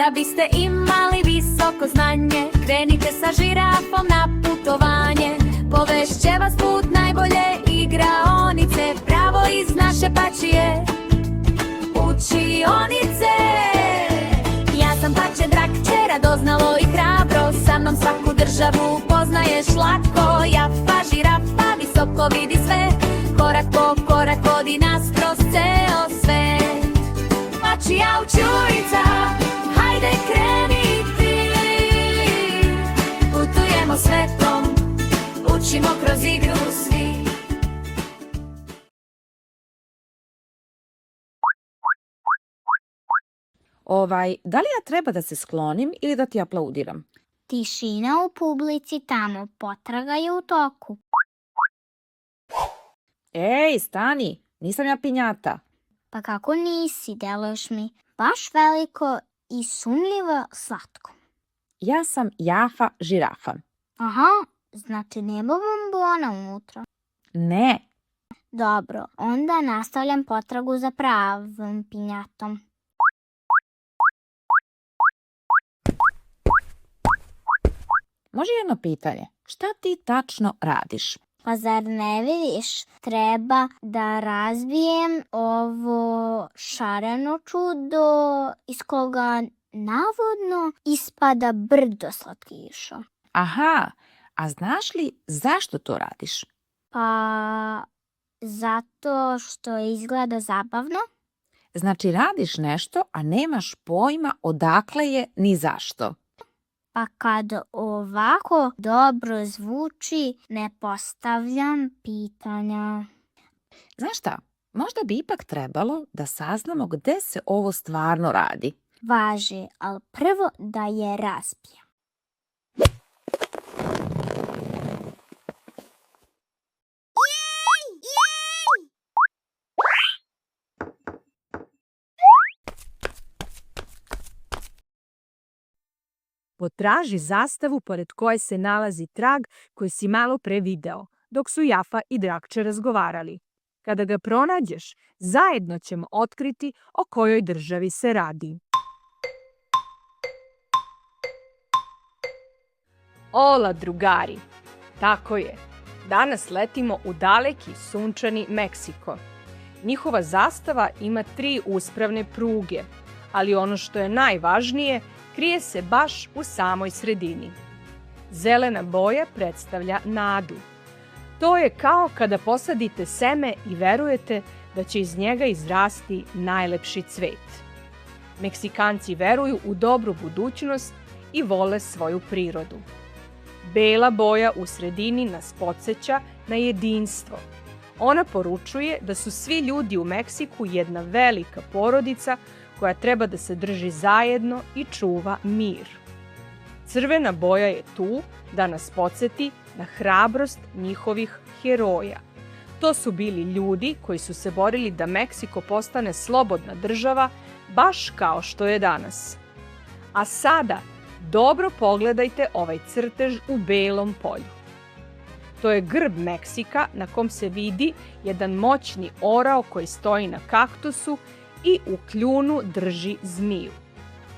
Da biste imali visoko znanje, krenite sa žirafom na putovanje. Povešće vas put najbolje igraonice, pravo iz naše pačije učionice. Ja sam pače drakće, radoznalo i hrabro, sa mnom svaku državu poznaješ lako. Jafa, žirafa, visoko vidi sve, korak po korak vodi nas kroz ceo svet. Pačija učujica, hajde kreni ti, putujemo svetom, učimo kroz igru svi. Da li ja treba da se sklonim ili da ti aplaudiram? Tišina u publici tamo, potraga je u toku. Ej, stani, nisam ja pinjata. Pa kako nisi, deluješ mi baš veliko i sumnjivo slatko. Ja sam Jafa žirafa. Aha, znači nema bombona unutra. Ne, Dobro, onda nastavljam potragu za pravom pinjatom. može jedno pitanje. Šta ti tačno radiš? Pa zar ne vidiš, treba da razbijem ovo šareno čudo iz koga navodno ispada brdo slatkiša. Aha, a znaš li zašto to radiš? Pa zato što izgleda zabavno. Znači radiš nešto, a nemaš pojma odakle je ni zašto. Pa kad ovako dobro zvuči, ne postavljam pitanja. Znaš šta, možda bi ipak trebalo da saznamo gde se ovo stvarno radi. Važi, ali prvo da je razbijem. Potraži zastavu pored koje se nalazi trag koji si malo pre video, dok su Jafa i Drakče razgovarali. Kada ga pronađeš, zajedno ćemo otkriti o kojoj državi se radi. Ola, drugari! Tako je. Danas letimo u daleki sunčani Meksiko. Njihova zastava ima 3 uspravne pruge, ali ono što je najvažnije, krije se baš u samoj sredini. Zelena boja predstavlja nadu. To je kao kada posadite seme i verujete da će iz njega izrasti najlepši cvet. Meksikanci veruju u dobru budućnost i vole svoju prirodu. Bela boja u sredini nas podsjeća na jedinstvo. Ona poručuje da su svi ljudi u Meksiku jedna velika porodica koja treba da se drži zajedno i čuva mir. Crvena boja je tu da nas podsjeti na hrabrost njihovih heroja. To su bili ljudi koji su se borili da Meksiko postane slobodna država, baš kao što je danas. A sada dobro pogledajte ovaj crtež u belom polju. To je grb Meksika na kom se vidi jedan moćni orao koji stoji na kaktusu i u kljunu drži zmiju.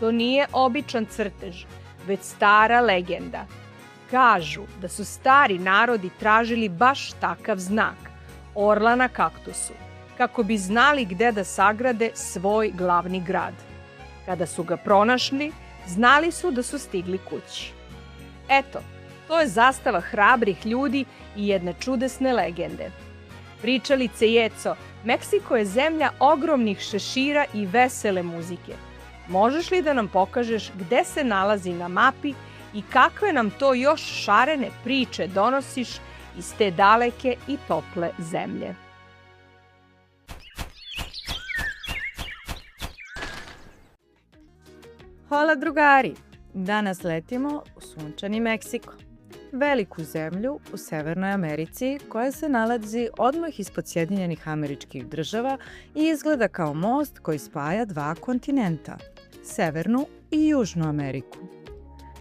To nije običan crtež, već stara legenda. Kažu da su stari narodi tražili baš takav znak, orla na kaktusu, kako bi znali gde da sagrade svoj glavni grad. Kada su ga pronašli, znali su da su stigli kući. Eto, to je zastava hrabrih ljudi i jedne čudesne legende. Pričalice Jeco, Meksiko je zemlja ogromnih šešira i vesele muzike. Možeš li da nam pokažeš gde se nalazi na mapi i kakve nam to još šarene priče donosiš iz te daleke i tople zemlje? Hola, drugari! Danas letimo u sunčani Meksiko. Veliku zemlju u Severnoj Americi koja se nalazi odmah ispod Sjedinjenih Američkih Država i izgleda kao most koji spaja 2 kontinenta, Severnu i Južnu Ameriku.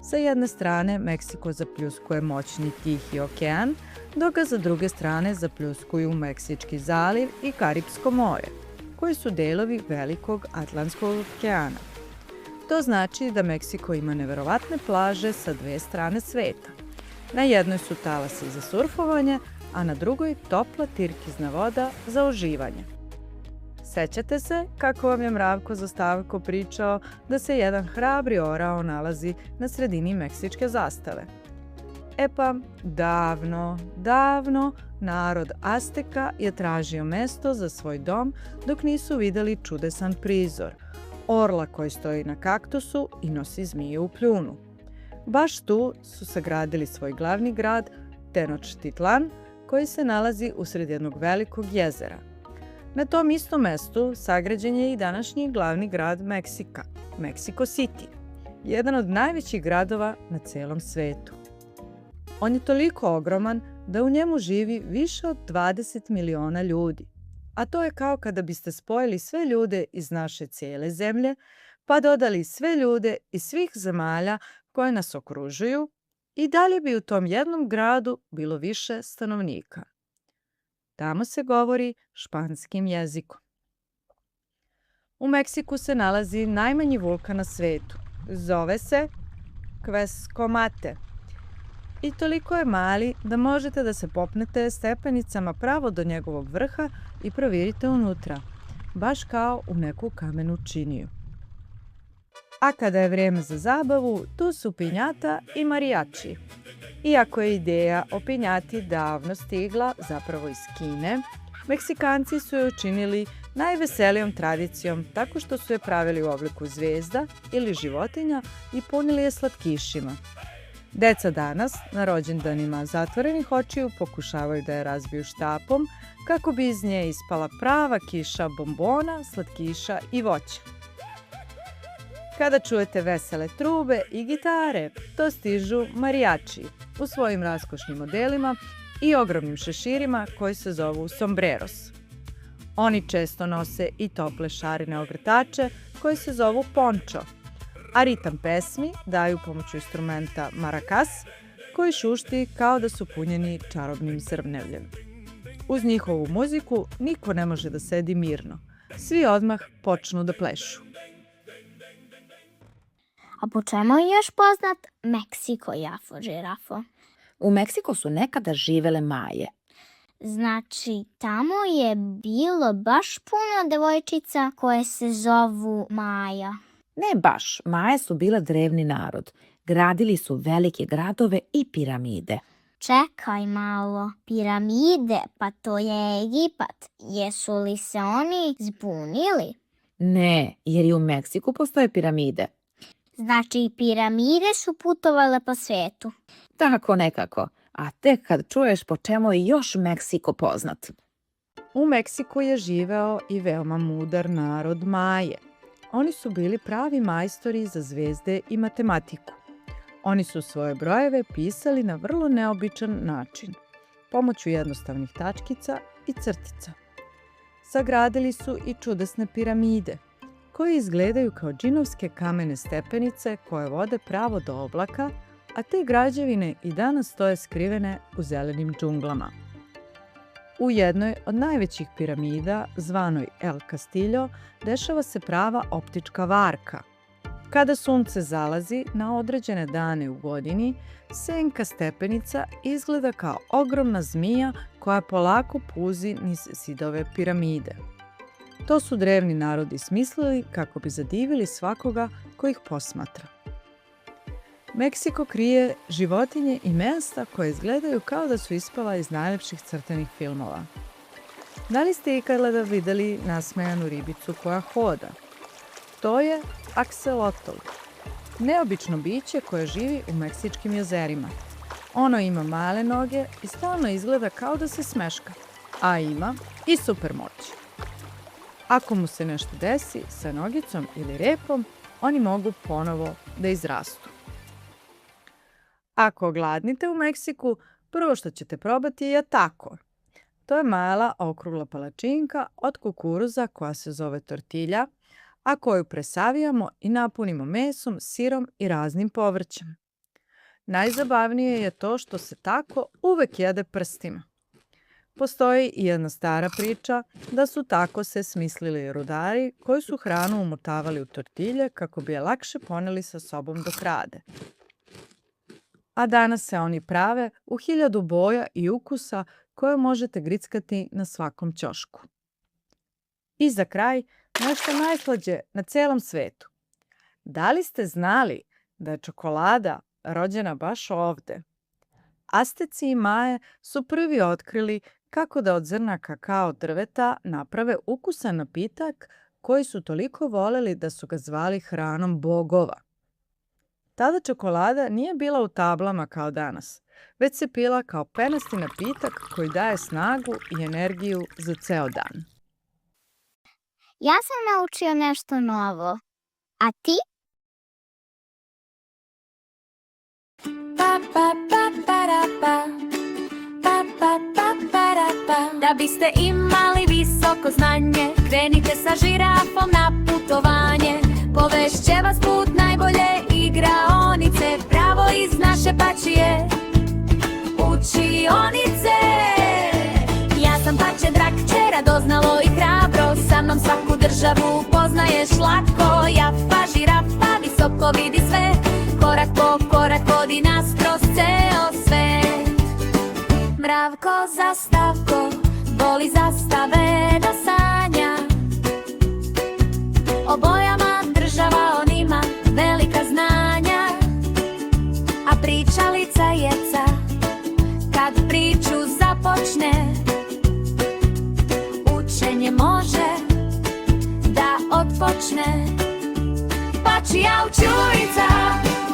Sa jedne strane Meksiko zapljuskuje moćni Tihi okean, dok ga sa druge strane zapljuskuju Meksički zaliv i Karipsko more, koji su delovi Velikog Atlantskog okeana. To znači da Meksiko ima neverovatne plaže sa dve strane sveta. Na jednoj su talasi za surfovanje, a na drugoj topla tirkizna voda za uživanje. Sećate se kako vam je Mravko Zostavko pričao da se jedan hrabri orao nalazi na sredini meksičke zastave? E pa, davno, davno narod Azteka je tražio mesto za svoj dom dok nisu videli čudesan prizor. Orla koji stoji na kaktusu i nosi zmiju u pljunu. Baš tu su sagradili svoj glavni grad, Tenochtitlan, koji se nalazi usred jednog velikog jezera. Na tom istom mestu sagrađen je i današnji glavni grad Meksika, Mexico City, jedan od najvećih gradova na celom svetu. On je toliko ogroman da u njemu živi više od 20 miliona ljudi. A to je kao kada biste spojili sve ljude iz naše cijele zemlje, pa dodali sve ljude iz svih zemalja koje nas okružuju i dalje bi u tom jednom gradu bilo više stanovnika. Tamo se govori španskim jezikom. U Meksiku se nalazi najmanji vulkan na svetu. Zove se Kveskomate. I toliko je mali da možete da se popnete stepenicama pravo do njegovog vrha i provirite unutra, baš kao u neku kamenu činiju. A kada je vrijeme za zabavu, tu su pinjata i marijači. Iako je ideja o pinjati davno stigla, zapravo iz Kine, Meksikanci su je učinili najveselijom tradicijom tako što su je pravili u obliku zvezda ili životinja i punili je slatkišima. Deca danas, na rođendanima zatvorenih očiju, pokušavaju da je razbiju štapom kako bi iz nje ispala prava kiša bombona, slatkiša i voća. Kada čujete vesele trube i gitare, to stižu marijači u svojim raskošnim modelima i ogromnim šeširima koji se zovu sombreros. Oni često nose i tople šarene ogrtače koji se zovu pončo, a ritam pesmi daju pomoću instrumenta marakas koji šušti kao da su punjeni čarobnim srvnevljem. Uz njihovu muziku niko ne može da sedi mirno. Svi odmah počnu da plešu. A po čemu je još poznat Meksiko, Jafo, žirafo? U Meksiku su nekada živele Maje. Znači, tamo je bilo baš puno devojčica koje se zovu Maja. Ne baš, Maje su bile drevni narod. Gradili su velike gradove i piramide. Čekaj malo, piramide, pa to je Egipat. Jesu li se oni zbunili? Ne, jer i u Meksiku postoje piramide. Znači, piramide su putovale po svetu. Tako nekako. A tek kad čuješ po čemu je još Meksiko poznat. U Meksiku je živeo i veoma mudar narod Maje. Oni su bili pravi majstori za zvezde i matematiku. Oni su svoje brojeve pisali na vrlo neobičan način, pomoću jednostavnih tačkica i crtica. Sagradili su i čudesne piramide, koje izgledaju kao džinovske kamene stepenice koje vode pravo do oblaka, a te građevine i danas stoje skrivene u zelenim džunglama. U jednoj od najvećih piramida, zvanoj El Castillo, dešava se prava optička varka. Kada sunce zalazi na određene dane u godini, senka stepenica izgleda kao ogromna zmija koja polako puzi niz zidove piramide. To su drevni narodi smislili kako bi zadivili svakoga ko ih posmatra. Meksiko krije životinje i mesta koje izgledaju kao da su ispala iz najlepših crtanih filmova. Da li ste ikada vidjeli nasmejanu ribicu koja hoda? To je akselotl, neobično biće koje živi u meksičkim jezerima. Ono ima male noge i stalno izgleda kao da se smeška, a ima i supermoć. Ako mu se nešto desi sa nogicom ili repom, oni mogu ponovo da izrastu. Ako gladnite u Meksiku, prvo što ćete probati je taco. To je mala okrugla palačinka od kukuruza koja se zove tortilja, a koju presavijamo i napunimo mesom, sirom i raznim povrćem. Najzabavnije je to što se taco uvek jede prstima. Postoji i jedna stara priča da su tako se smislili rudari koji su hranu umotavali u tortilje kako bi je lakše poneli sa sobom dok rade. A danas se oni prave u 1000 boja i ukusa koje možete grickati na svakom ćošku. I za kraj, nešto najslađe na celom svetu. Da li ste znali da je čokolada rođena baš ovde? Asteci i Maje su prvi otkrili kako da od zrna kakao drveta naprave ukusan napitak koji su toliko voleli da su ga zvali hranom bogova. Tada čokolada nije bila u tablama kao danas, već se pila kao penasti napitak koji daje snagu i energiju za ceo dan. Ja sam naučio nešto novo. A ti? Pa, pa, pa, para, pa. Pa, pa, pa, para, pa. Da biste imali visoko znanje, krenite sa žirafom na putovanje. Povešće vas put najbolje igraonice, pravo iz naše pačije učionice. Ja sam pače drakće, radoznalo i hrabro, sa mnom svaku državu poznaješ lako. Jafa, žirafa, visoko vidi sve, korak po korak vodi nas kroz ceo svet. Mravko za stavko, voli zastave da sanja, o bojama država on ima velika znanja. A pričalica jeca, kad priču započne, učenje može da odpočne. Pačija učujica,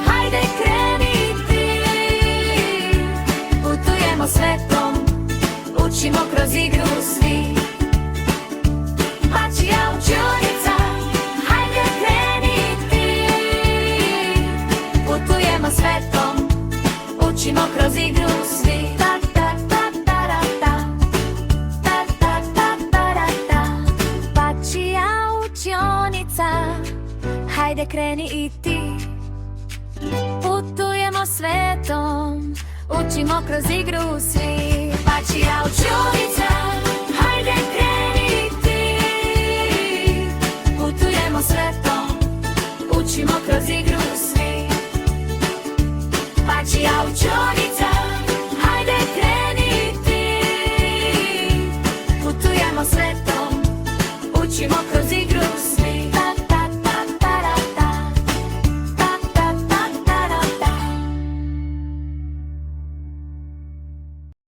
hajde kreni ti, putujemo svetom, učimo kroz igru svi. Pačija učujica, hajde kreni ti, putujemo svetom, učimo kroz igru svi. Ta, ta, ta, ta, ra, ta. Ta, ta, ta, ta, ra, ta. Pačija učionica, hajde kreni i ti, putujemo svetom, učimo kroz igru svi. Pačija učionica,